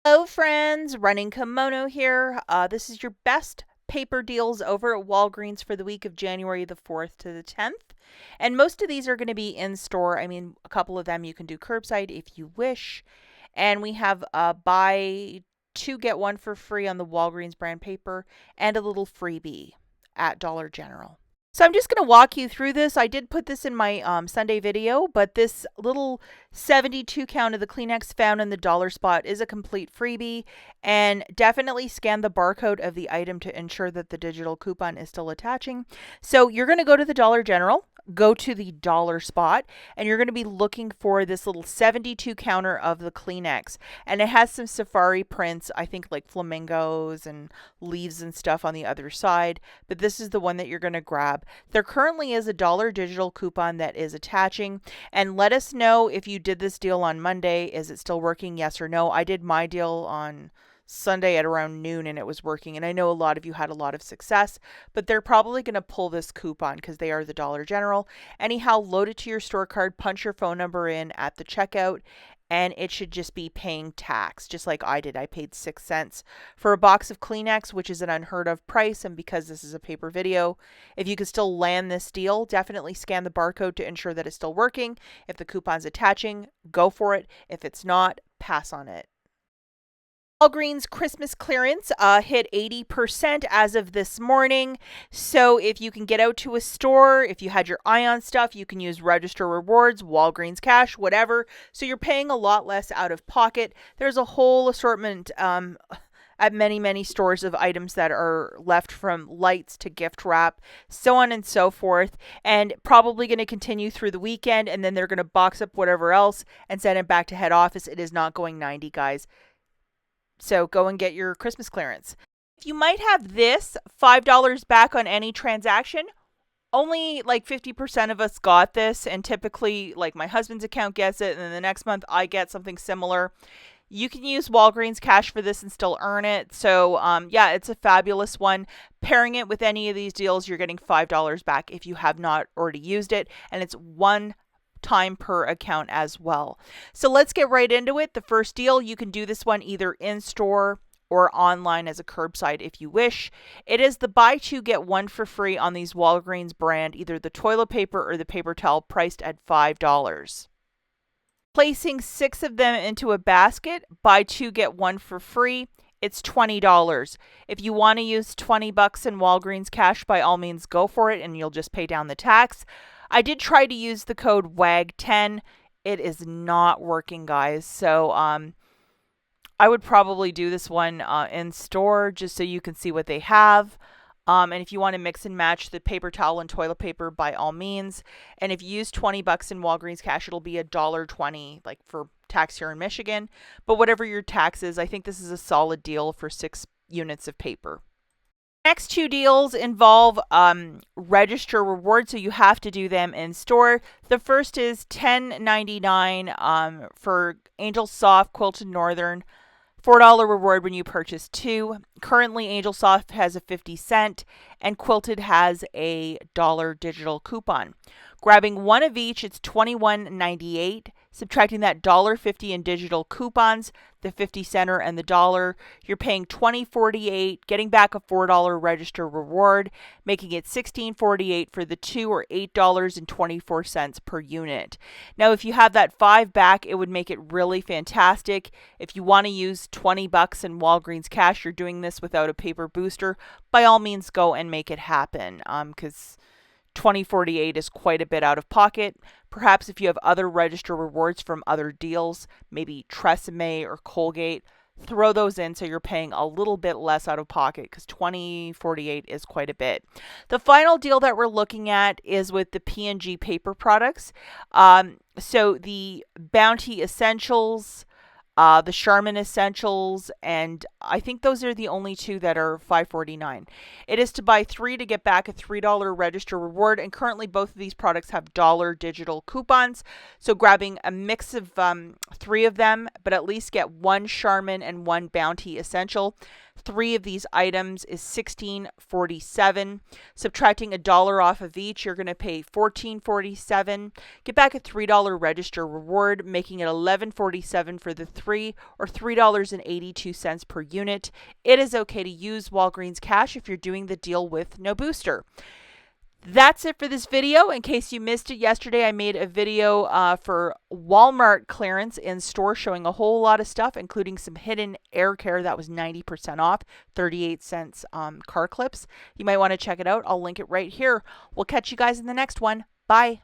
Hello friends, Running Kimono here. This is your best paper deals over at Walgreens for the week of January the 4th to the 10th. And most of these are going to be in store. I mean, a couple of them you can do curbside if you wish. And we have buy two, get one for free on the Walgreens brand paper and a little freebie at Dollar General. So I'm just going to walk you through this. I did put this in my Sunday video, but this little 72 count of the Kleenex found in the dollar spot is a complete freebie. And definitely scan the barcode of the item to ensure that the digital coupon is still attaching. So you're going to go to the Dollar General, go to the dollar spot, and you're going to be looking for this little 72 counter of the Kleenex. And it has some safari prints, I think like flamingos and leaves and stuff on the other side. But this is the one that you're going to grab. There currently is a $1 digital coupon that is attaching. And let us know if you did this deal on Monday. Is it still working? Yes or no? I did my deal on Sunday at around noon and it was working, and I know a lot of you had a lot of success, but they're probably going to pull this coupon because they are the Dollar General. Anyhow, load it to your store card, punch your phone number in at the checkout, and it should just be paying tax, just like I did. I paid 6 cents for a box of Kleenex, which is an unheard of price, and because this is a paper video, if you could still land this deal, definitely scan the barcode to ensure that it's still working. If the coupon's attaching, go for it. If it's not, pass on it. Walgreens Christmas clearance hit 80% as of this morning. So if you can get out to a store, if you had your eye on stuff, you can use Register Rewards, Walgreens Cash, whatever. So you're paying a lot less out of pocket. There's a whole assortment at many stores of items that are left, from lights to gift wrap, so on and so forth, and probably going to continue through the weekend, and then they're going to box up whatever else and send it back to head office. It is not going 90, guys. So go and get your Christmas clearance. If you might have this $5 back on any transaction, only like 50% of us got this. And typically, like, my husband's account gets it, and then the next month I get something similar. You can use Walgreens Cash for this and still earn it. So yeah, it's a fabulous one. Pairing it with any of these deals, you're getting $5 back if you have not already used it. And it's one time per account as well. So let's get right into it. The first deal, you can do this one either in store or online as a curbside if you wish. It is the buy two get one for free on these Walgreens brand, either the toilet paper or the paper towel, priced at $5. Placing 6 of them into a basket, buy two get one for free. It's $20. If you want to use $20 in Walgreens Cash, by all means go for it, and you'll just pay down the tax. I did try to use the code WAG10. It is not working, guys. So I would probably do this one in store just so you can see what they have. And if you want to mix and match the paper towel and toilet paper, by all means. And if you use $20 in Walgreens Cash, it'll be $1.20, like, for tax here in Michigan. But whatever your tax is, I think this is a solid deal for 6 units of paper. Next two deals involve Register Rewards, so you have to do them in store. The first is $10.99 for Angel Soft Quilted Northern. $4 reward when you purchase 2. Currently, Angel Soft has a 50-cent and Quilted has a $1 digital coupon. Grabbing one of each, it's $21.98. Subtracting that $1.50 in digital coupons, the 50-center and the $1, you're paying $20.48, getting back a $4 register reward, making it $16.48 for the 2, or $8.24 per unit. Now, if you have that 5 back, it would make it really fantastic. If you want to use $20 in Walgreens Cash, you're doing this without a paper booster, by all means go and make it happen, because $20.48 is quite a bit out of pocket. Perhaps if you have other register rewards from other deals, maybe Tresemme or Colgate, throw those in so you're paying a little bit less out of pocket, because $20.48 is quite a bit. The final deal that we're looking at is with the P&G paper products. So the Bounty Essentials, the Charmin Essentials, and I think those are the only 2 that are $5.49. It is to buy 3 to get back a $3 register reward, and currently both of these products have $1 digital coupons. So grabbing a mix of 3 of them, but at least get 1 Charmin and 1 Bounty Essential. 3 of these items is $16.47. Subtracting $1 off of each, you're going to pay $14.47. Get back a $3 register reward, making it $11.47 for the 3 $3 or $3.82 per unit. It is okay to use Walgreens cash if you're doing the deal with no booster. That's it for this video. In case you missed it yesterday, I made a video for Walmart clearance in store showing a whole lot of stuff, including some hidden air care that was 90% off, 38 cents car clips. You might want to check it out. I'll link it right here. We'll catch you guys in the next one. Bye.